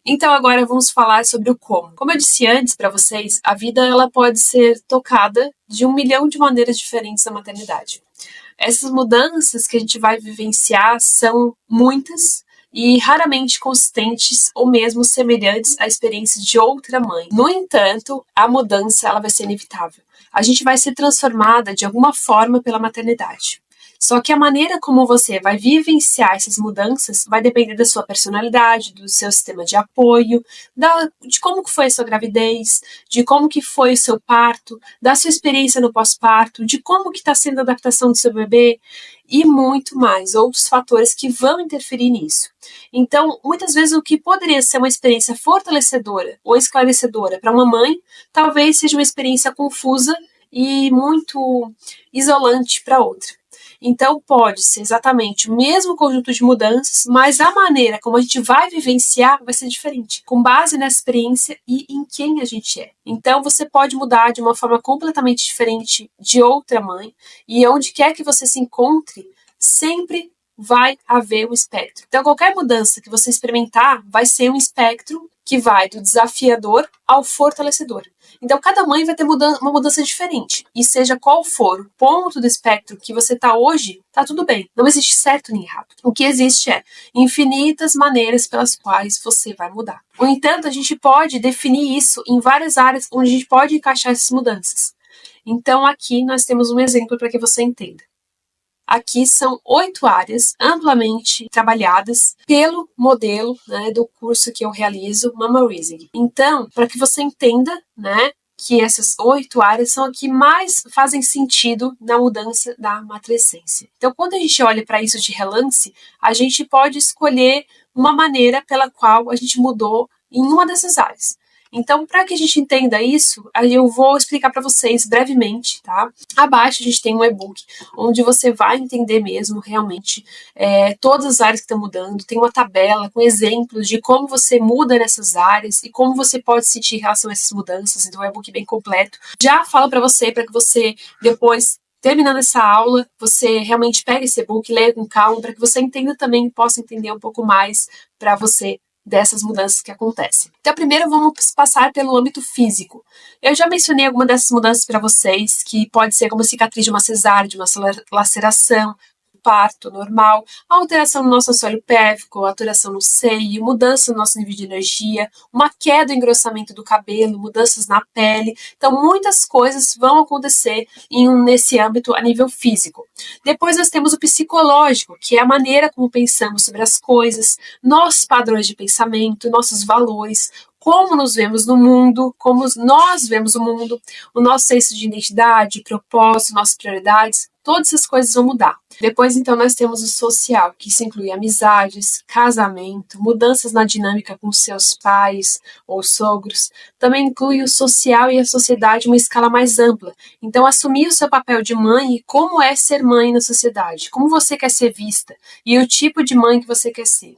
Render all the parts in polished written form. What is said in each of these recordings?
Então agora vamos falar sobre o como. Como eu disse antes para vocês, a vida ela pode ser tocada de 1 milhão de maneiras diferentes na maternidade. Essas mudanças que a gente vai vivenciar são muitas e raramente consistentes ou mesmo semelhantes à experiência de outra mãe. No entanto, a mudança ela vai ser inevitável. A gente vai ser transformada de alguma forma pela maternidade. Só que a maneira como você vai vivenciar essas mudanças vai depender da sua personalidade, do seu sistema de apoio, de como que foi a sua gravidez, de como que foi o seu parto, da sua experiência no pós-parto, de como que está sendo a adaptação do seu bebê e muito mais, outros fatores que vão interferir nisso. Então, muitas vezes o que poderia ser uma experiência fortalecedora ou esclarecedora para uma mãe, talvez seja uma experiência confusa e muito isolante para outra. Então, pode ser exatamente o mesmo conjunto de mudanças, mas a maneira como a gente vai vivenciar vai ser diferente, com base nessa experiência e em quem a gente é. Então, você pode mudar de uma forma completamente diferente de outra mãe, e onde quer que você se encontre, sempre vai haver um espectro. Então, qualquer mudança que você experimentar vai ser um espectro que vai do desafiador ao fortalecedor. Então, cada mãe vai ter uma mudança diferente. E seja qual for o ponto do espectro que você está hoje, tá tudo bem. Não existe certo nem errado. O que existe é infinitas maneiras pelas quais você vai mudar. No entanto, a gente pode definir isso em várias áreas onde a gente pode encaixar essas mudanças. Então, aqui nós temos um exemplo para que você entenda. Aqui são 8 áreas amplamente trabalhadas pelo modelo, do curso que eu realizo, Mama Rising. Então, para que você entenda, que essas 8 áreas são as que mais fazem sentido na mudança da matrescência. Então, quando a gente olha para isso de relance, a gente pode escolher uma maneira pela qual a gente mudou em uma dessas áreas. Então, para que a gente entenda isso, eu vou explicar para vocês brevemente, tá? Abaixo a gente tem um e-book, onde você vai entender mesmo, realmente, todas as áreas que estão mudando. Tem uma tabela com exemplos de como você muda nessas áreas e como você pode sentir em relação a essas mudanças. Então, é um e-book bem completo. Já falo para que você depois, terminando essa aula, você realmente pega esse e-book, leia com calma, para que você entenda também, possa entender um pouco mais para você dessas mudanças que acontecem. Então, primeiro vamos passar pelo âmbito físico. Eu já mencionei alguma dessas mudanças para vocês, que pode ser como cicatriz de uma cesárea, de uma laceração, parto normal, alteração no nosso assoalho pélvico, alteração no seio, mudança no nosso nível de energia, uma queda e engrossamento do cabelo, mudanças na pele. Então, muitas coisas vão acontecer nesse âmbito a nível físico. Depois nós temos o psicológico, que é a maneira como pensamos sobre as coisas, nossos padrões de pensamento, nossos valores, como nos vemos no mundo, como nós vemos o mundo, o nosso senso de identidade, propósito, nossas prioridades, todas essas coisas vão mudar. Depois, então, nós temos o social, que isso inclui amizades, casamento, mudanças na dinâmica com seus pais ou sogros. Também inclui o social e a sociedade em uma escala mais ampla. Então, assumir o seu papel de mãe e como é ser mãe na sociedade, como você quer ser vista e o tipo de mãe que você quer ser.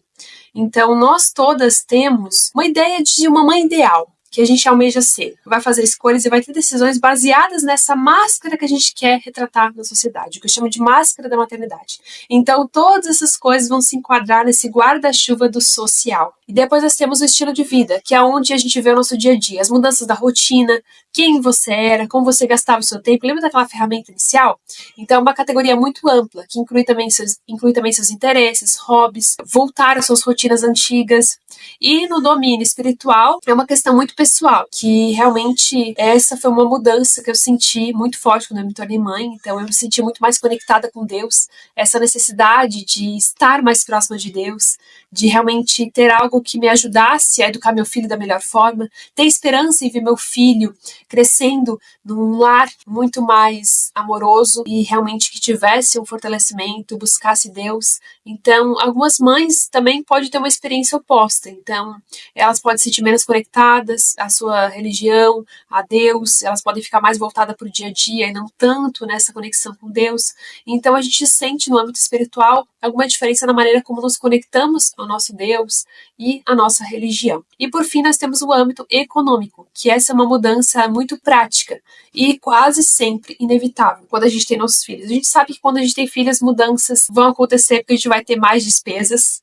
Então, nós todas temos uma ideia de uma mãe ideal, que a gente almeja ser. Vai fazer escolhas e vai ter decisões baseadas nessa máscara que a gente quer retratar na sociedade, o que eu chamo de máscara da maternidade. Então, todas essas coisas vão se enquadrar nesse guarda-chuva do social. E depois nós temos o estilo de vida, que é onde a gente vê o nosso dia a dia, as mudanças da rotina, quem você era, como você gastava o seu tempo. Lembra daquela ferramenta inicial? Então, é uma categoria muito ampla, que inclui também seus interesses, hobbies, voltar às suas rotinas antigas. E no domínio espiritual, é uma questão muito pessoal, que realmente essa foi uma mudança que eu senti muito forte quando eu me tornei mãe. Então eu me senti muito mais conectada com Deus, essa necessidade de estar mais próxima de Deus, de realmente ter algo que me ajudasse a educar meu filho da melhor forma, ter esperança em ver meu filho crescendo num lar muito mais amoroso e realmente que tivesse um fortalecimento, buscasse Deus. Então, algumas mães também podem ter uma experiência oposta. Então, elas podem se sentir menos conectadas à sua religião, a Deus, elas podem ficar mais voltadas para o dia a dia e não tanto nessa conexão com Deus. Então, a gente sente no âmbito espiritual alguma diferença na maneira como nos conectamos ao nosso Deus e à nossa religião. E, por fim, nós temos o âmbito econômico, que essa é uma mudança muito prática e quase sempre inevitável quando a gente tem nossos filhos. A gente sabe que quando a gente tem filhos, mudanças vão acontecer porque a gente vai ter mais despesas,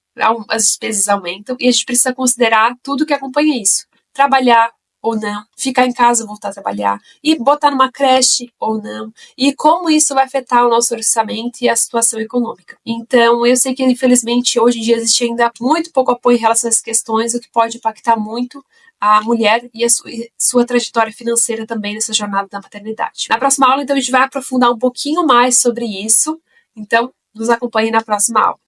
as despesas aumentam e a gente precisa considerar tudo que acompanha isso. Trabalhar ou não, ficar em casa, voltar a trabalhar, e botar numa creche ou não, e como isso vai afetar o nosso orçamento e a situação econômica. Então, eu sei que, infelizmente, hoje em dia existe ainda muito pouco apoio em relação a essas questões, o que pode impactar muito a mulher e a sua trajetória financeira também nessa jornada da maternidade. Na próxima aula, então, a gente vai aprofundar um pouquinho mais sobre isso. Então, nos acompanhe na próxima aula.